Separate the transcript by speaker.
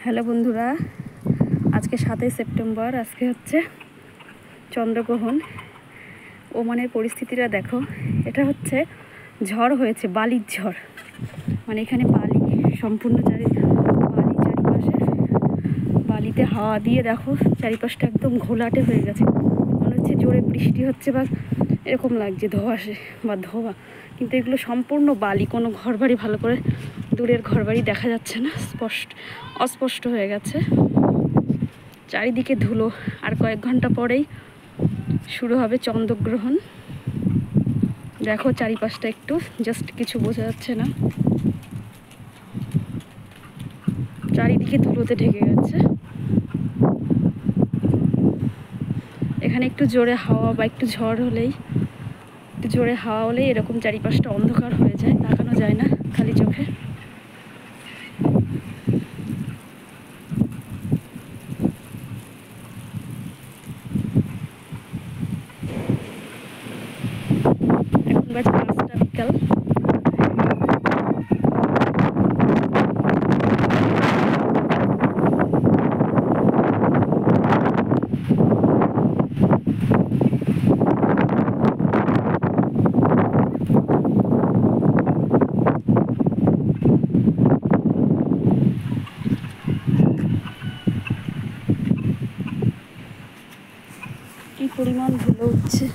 Speaker 1: Hello বন্ধুরা, আজকে 7ই September. আজকে হচ্ছে চন্দ্রগ্রহণ। ওমানের পরিস্থিতিটা দেখো। এটা হচ্ছে ঝড় হয়েছে, বালির ঝড়। মানে এখানে বালি সম্পূর্ণ বালি চারিপাশে, বালিতে হাওয়া দিয়ে দেখো চারিপাশটা একদম ঘোলাটে হয়ে গেছে। মনে হচ্ছে জোরে বৃষ্টি হচ্ছে বা এরকম লাগছে, ধোঁয়াশে বা ধোঁয়া, কিন্তু এগুলো সম্পূর্ণ বালি। কোনো ঘরবাড়ি ভালো করে দূরের ঘরবাড়ি দেখা যাচ্ছে না, অস্পষ্ট হয়ে গেছে, চারিদিকে ধুলো। আর কয়েক ঘন্টা পরেই শুরু হবে চন্দ্রগ্রহণ। দেখো চারিপাশটা একটু, জাস্ট কিছু বোঝা যাচ্ছে না, চারিদিকে ধুলোতে ঢেকে গেছে। এখানে একটু জোরে হাওয়া বা একটু ঝড় হলেই, একটু জোরে হাওয়া হলেই এরকম চারিপাশটা অন্ধকার হয়ে যায়, তাকানো যায় না খালি চোখে। এখন বাজে 5টা বিকাল। কি পরিমাণ ধুলো উঠছে।